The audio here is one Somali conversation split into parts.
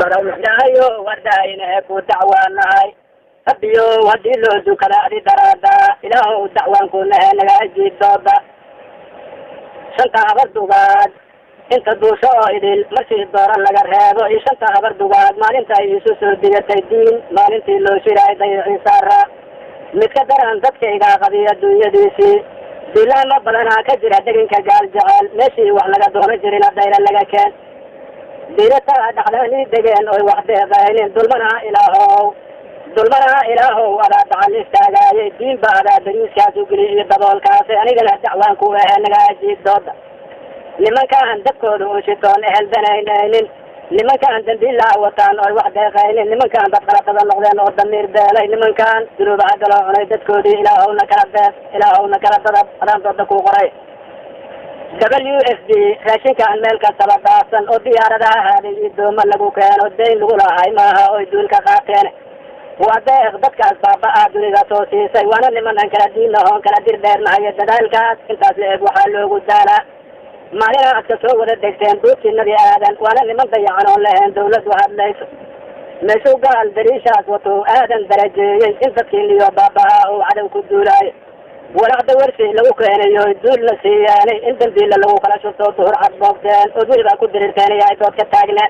ولو وداينا كدعوانا هبيو وديلو ذكر أدي درادا إله دعوان كلها نجاجي دودا شنطة بردوغاد انت دوشو إدل مرسي الدوران لغرهابو شنطة بردوغاد مالنتا يسوس الدية الدين مالنتي لو شراي ضيعي سارة متكدران ددك إيقا قضية الدنيا ديسي ديلا مبلنا كجر دقين كجال جعال ماشي وحلقا دوما جرين الدائرة لغا كان ديلتا دحلاني دقين اوي وحده غاينين دولمنا إلهو ولا تعالي استاقاي الدين بعد دريس كاسو قليل الدبول كاسي أني قلت دعوان كوها نقاجي الدود لمن كان دكود وشتون أهل دنينين لمن كان دندين الله وطان أو وحده غاينين لمن كان دخلت النقدين والضمير بالي لمن كان دلوب عدلو عني دكودي إلهو نكرت أدام تدكو قري WFD راشين كان ملك السبب أو ديارة هذه الدوم اللقو كان ودين لغلا هاي ماها أو يدون كخاتين وأداء ضدك أسباب أدري ذاتوسي سوانا لمن أنكر الدين لهم كلا دير معي الدلالكات انت أسلب وحلو قدالا ما لنا أكتسو ولا الدكتين دوتي النبي آدم وانا لمن ضيعانون لهم دولة وهاد ليس مشو قال دريشات وطو آدم درجي انت كين ليو بابها وعدو كدولاي ولا دورسي لو كان يدول نسياني انت الدين لو خلاص صوته عبوكتين ودول با كدير الثاني يا توت كتاغنا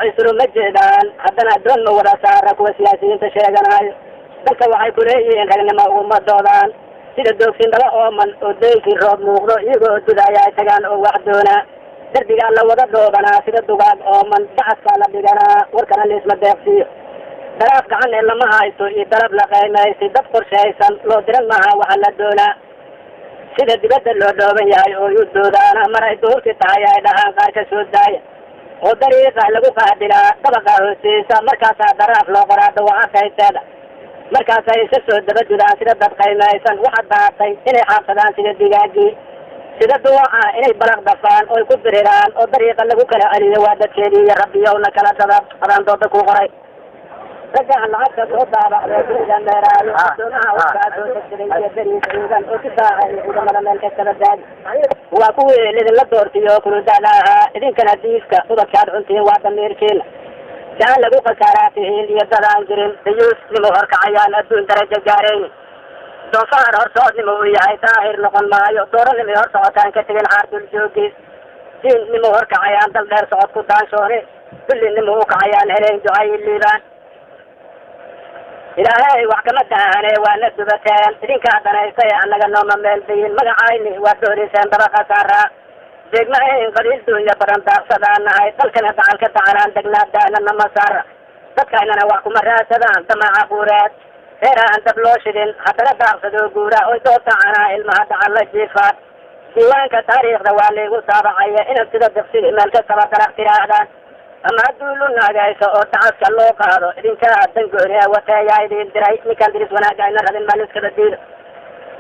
يسرو مجدان حدنا دون ولا سارك وسياسيين تشيغناي dadka waxay ku leeyihiin ragnimo ummadoodan sida doogsin dala ooman oo deenkii roob muuqdo iyagoo dudaya ay tagaan oo wax doona darbiga la wada doodanaa sida dugaag ooman dacaska la dhiganaa warkana leesma deeqsiyo daraaf gacan ee lama haysto iyo darab la qiimaysi dad qorshaysan loo diran maaha waxa la doonaa sida dibadda loo dhooban yahay oo yu doodaana mar ay duhurkii tahay ay dhahaan qaar ka soo daaya oo dariiqa lagu qaadilaa dabaqa hoostiisa markaasaa daraaf loo qoraa dawacadayteeda markaasay isa soo dabajudaan sida dad qiimaysan waxaad baatay inay xaabsadaan sida digaagii sida duwaca inay balaq dafaan oo ku diriraan oo dariiqa lagu kala celiyo waa dadkeedii iyo rabbiyowna kala dadab adaan dooda ku qoray raggaan lacagta soo daabacday guriga meeraayo doonaha waxaa soo degsaday iyo dariis ciidan oo si daacay ciidamada meel kastaba daadi waa kuwii lidinla doortiyo kuludada ahaa idinkana diiska ubadkaad cuntiin waa damiirkiina jaan lagu qasaaraatihiin iyo dadaan jirin dayuusnimo horkacayaan adduun darajo gaarayni doofaar horsoodnimo uu yahay daahir noqon maayo dooranimay hor socotaan ka tegin xaar dul joogiis diinnimo horkacayaan dal dheer socod ku daanshoone kullinimo u kacayaan heleyn ducay liibaan ilaahay wax kama daahane waana dubateen idinkaa danaysay annaga nooma meel dayin magacayni waa dooriseen dabaqa saaraa degmahayn qaliil duunya badan daaqsadaan nahay dalkana dacalka dacanaan degnaadaana nama saara dadkaynana wax kuma raadsadaan damaca buureed reer aan dab loo shidin haddana daaqsadoo guura oy doo dacanaa ilmaha dacan la jiifaan diiwaanka taariikhda waa laygu saabacaya inaad sida daqsigi meel kastaba daraq tiraahdaan ama hadduu lu naagayso oo dacaska loo qaado idinkaa dangooni wateeyaa idin diray ninkaan diris wanaagga ayna rabin maa liskala diido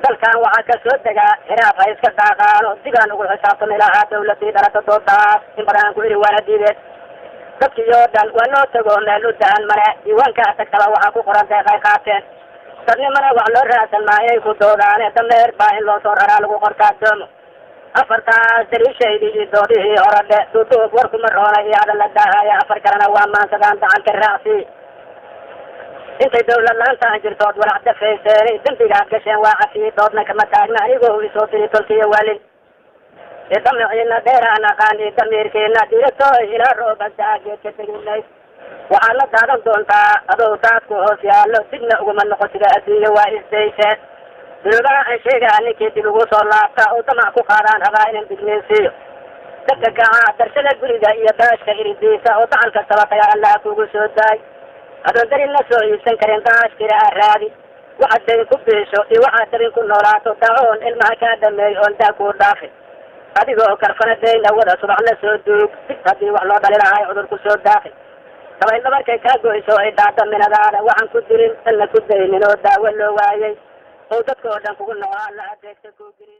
dalkan waxaa ka soo degaa hiraaf ha iska daaqaano digaan ugu xisaabtami lahaa dawladii dhalata doodaas in badan ku iri waana diideen dadkii oo dhan waa loo tago meel u dahan male diiwaankaa tagtaba waxaa ku qoran deeqay qaateen dadnimana wax loo raadsan maayay ku doodaane dameer baa in loo soo raraa lagu qortaa doomo afartaas dariishaydii iyo doodihii horadhe duuduub warkuma roona iyo hadal la daahaya afar kalena waa maansadaan dacanka raacsi intay dawlad laantaan jirtood walac dafayseeni dambigaad gasheen waa cafiyey doodna kama taagna anigoo isoo tiri tolkiiyo waalin idamiciina dheeraan aqaan iyo damiirkiina diiratooy ilaa roobada geedka teginay waxaad la daadan doontaa adoo daadku hoos yaallo dibna uguma noqotida adduunyo waa isdayseen dunuubaha aan sheegaa ninkii dib ugu soo laabta oo damac ku qaadaan rabaa inan digniinsiiyo dadka gaca darshada guriga iyo daashka iridiisa oo dacal kastaba tagaa allaha kugu soo daay adoon darin la soo iibsan karin daashkira a raadi waxaad dayn ku biisho iyo waxaad dabin ku noolaato dacoon ilmaha kaa dhameey oon daa kuu dhaafin adigoo karfana dayna wada subax la soo duug dib haddii wax loo dhali lahay cudur ku soo daafin dabaylo markay kaa goyso ay daado minadaada waxaan ku dirin danna ku daynin oo daawo loo waayay oo dadka oo dhan kugu noolaa la adeegta kuu geliyo